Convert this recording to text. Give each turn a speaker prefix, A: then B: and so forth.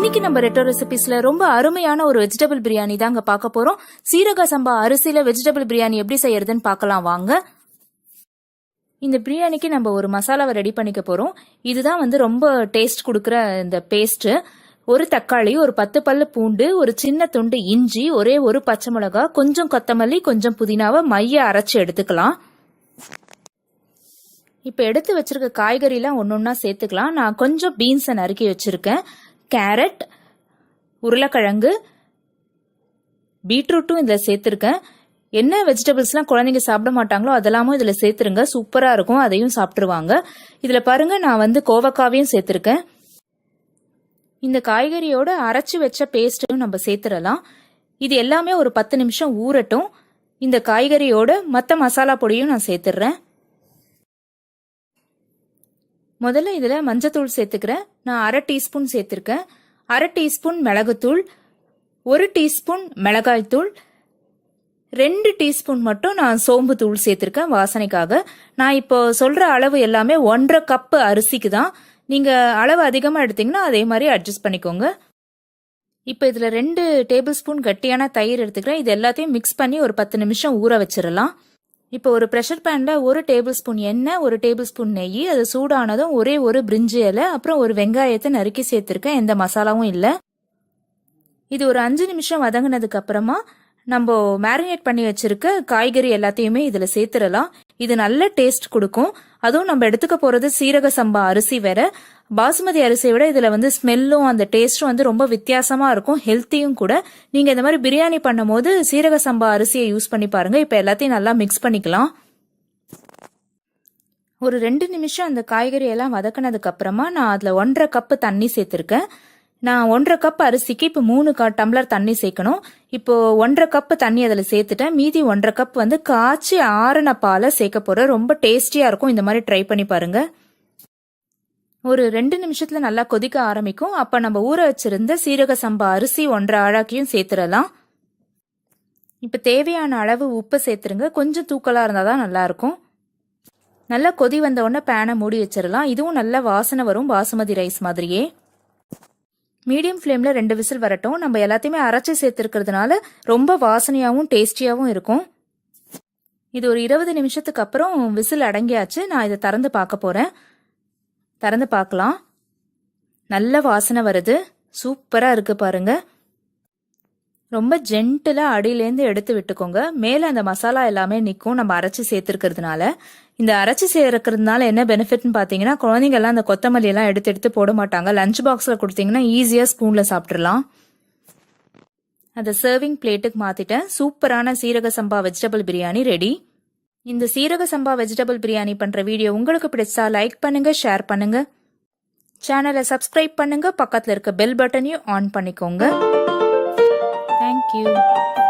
A: இன்னைக்கு நம்ம ரெட்ரோ ரெசிபிஸ்ல ரொம்ப அருமையான ஒரு வெஜிடபிள் பிரியாணி தாங்க பார்க்க போறோம். சீரக சம்பா அரிசியில வெஜிடபிள் பிரியாணி எப்படி செய்யறதுன்னு பார்க்கலாம் வாங்க. இந்த பிரியாணிக்கு நம்ம ஒரு மசாலாவை ரெடி பண்ணிக்க போறோம். இதுதான் ரொம்ப டேஸ்ட் கொடுக்குற இந்த பேஸ்ட். ஒரு தக்காளி, ஒரு 10 பல்லு பூண்டு, ஒரு சின்ன துண்டு இஞ்சி, ஒரே ஒரு பச்சை மிளகா, கொஞ்சம் கொத்தமல்லி, கொஞ்சம் புதினாவை மைய அரைச்சு எடுத்துக்கலாம். இப்ப எடுத்து வச்சிருக்க காய்கறிலாம் ஒன்னொன்னா சேர்த்துக்கலாம். நான் கொஞ்சம் பீன்ஸை நறுக்கி வச்சிருக்கேன். கேரட், உருளைக்கிழங்கு, பீட்ரூட்டும் இதில் சேர்த்துருக்கேன். என்ன வெஜிடபிள்ஸ்லாம் குழந்தைங்க சாப்பிட மாட்டாங்களோ அதெல்லாமும் இதில் சேர்த்துருங்க, சூப்பராக இருக்கும், அதையும் சாப்பிட்ருவாங்க. இதில் பாருங்க, நான் கோவக்காவையும் சேர்த்துருக்கேன். இந்த காய்கறியோட அரைச்சி வச்ச பேஸ்ட்டையும் நம்ம சேர்த்துடலாம். இது எல்லாமே ஒரு 10 நிமிஷம் ஊறட்டும். இந்த காய்கறியோட மற்ற மசாலா பொடியும் நான் சேர்த்துடுறேன். முதல்ல இதில் மஞ்சத்தூள் சேர்த்துக்கிறேன். நான் 1/2 டீஸ்பூன் சேர்த்துருக்கேன். 1/2 டீஸ்பூன் மிளகுத்தூள், 1 டீஸ்பூன் மிளகாய்த்தூள், 2 டீஸ்பூன் மட்டும் நான் சோம்பு தூள் சேர்த்துருக்கேன் வாசனைக்காக. நான் இப்போ சொல்கிற அளவு எல்லாமே 1.5 கப்பு அரிசிக்கு தான். நீங்கள் அளவு அதிகமாக எடுத்தீங்கன்னா அதே மாதிரி அட்ஜஸ்ட் பண்ணிக்கோங்க. இப்போ இதில் 2 டேபிள் ஸ்பூன் கட்டியான தயிர் எடுத்துக்கிறேன். இது எல்லாத்தையும் மிக்ஸ் பண்ணி ஒரு 10 நிமிஷம் ஊற வச்சிடலாம். இப்போ ஒரு ப்ரெஷர் பேனில் 1 டேபிள் ஸ்பூன் எண்ணெய், 1 டேபிள் ஸ்பூன் நெய், அது சூடானதும் ஒரே ஒரு பிரிஞ்சி இலை, அப்புறம் ஒரு வெங்காயத்தை நறுக்கி சேர்த்துருக்கேன். எந்த மசாலாவும் இல்லை. இது ஒரு 5 நிமிஷம் வதங்கினதுக்கு அப்புறமா நம்ம மேரினேட் பண்ணி வச்சிருக்க காய்கறி எல்லாத்தையுமே இதில் சேர்த்துடலாம். இது நல்ல டேஸ்ட் கொடுக்கும். அதுவும் நம்ம எடுத்துக்க போகிறது சீரக சம்பா அரிசி வேற. பாசுமதி அரிசியை விட இதில் ஸ்மெல்லும் அந்த டேஸ்ட்டும் ரொம்ப வித்தியாசமாக இருக்கும், ஹெல்த்தியும் கூட. நீங்கள் இந்த மாதிரி பிரியாணி பண்ணும் போது சீரக சம்பா அரிசியை யூஸ் பண்ணி பாருங்க. இப்போ எல்லாத்தையும் நல்லா மிக்ஸ் பண்ணிக்கலாம். ஒரு 2 நிமிஷம் அந்த காய்கறி எல்லாம் வதக்கினதுக்கு அப்புறமா நான் அதில் 1.5 கப்பு தண்ணி சேர்த்துருக்கேன். நான் 1.5 கப் அரிசிக்கு இப்போ 3 டம்ளர் தண்ணி சேர்க்கணும். இப்போ 1.5 கப்பு தண்ணி அதில் சேர்த்துட்டேன். மீதி 1.5 கப் காய்ச்சி ஆறின பாலை சேர்க்க போகிறேன். ரொம்ப டேஸ்டியாக இருக்கும், இந்த மாதிரி ட்ரை பண்ணி பாருங்க. ஒரு 2 நிமிஷத்துல நல்லா கொதிக்க ஆரம்பிக்கும். அப்போ நம்ம ஊற வச்சிருந்த சீரக சம்பா அரிசி 1.5 அழாக்கையும் சேர்த்துடலாம். இப்போ தேவையான அளவு உப்பு சேர்த்துருங்க. கொஞ்சம் தூக்கலாக இருந்தால் தான் நல்லா இருக்கும். நல்லா கொதி வந்த உடனே பேனை மூடி வச்சிடலாம். இதுவும் நல்ல வாசனை வரும், பாசுமதி ரைஸ் மாதிரியே. மீடியம் ஃப்ளேமில் 2 விசில் வரட்டும். நம்ம எல்லாத்தையுமே அரைச்சி சேர்த்துருக்கிறதுனால ரொம்ப வாசனையாகவும் டேஸ்டியாகவும் இருக்கும். இது ஒரு 20 நிமிஷத்துக்கு அப்புறம் விசில் அடங்கியாச்சு. நான் இதை திறந்து பார்க்க போகிறேன். திறந்து பார்க்கலாம். நல்ல வாசனை வருது, சூப்பராக இருக்குது பாருங்க. ரொம்ப ஜென்டிலாக அடியிலேருந்து எடுத்து விட்டுக்கோங்க. மேலே அந்த மசாலா எல்லாமே நிற்கும் நம்ம அரைச்சி சேர்த்துருக்கிறதுனால. இந்த அரைச்சி சேர்க்கறதுனால என்ன பெனிஃபிட்னு பார்த்தீங்கன்னா, குழந்தைங்கள்லாம் அந்த கொத்தமல்லி எல்லாம் எடுத்து போட மாட்டாங்க. லஞ்ச் பாக்ஸில் கொடுத்தீங்கன்னா ஈஸியாக ஸ்பூனில் சாப்பிட்றலாம். அதை சர்விங் பிளேட்டுக்கு மாற்றிட்டேன். சூப்பரான சீரக சம்பா வெஜிடபிள் பிரியாணி ரெடி. இந்த சீரக சம்பா வெஜிடபிள் பிரியாணி பண்ணுற வீடியோ உங்களுக்கு பிடிச்சா லைக் பண்ணுங்க, ஷேர் பண்ணுங்க, சேனலை சப்ஸ்கிரைப் பண்ணுங்க, பக்கத்தில் இருக்க பெல் பட்டனையும் ஆன் பண்ணிக்கோங்க. Thank you.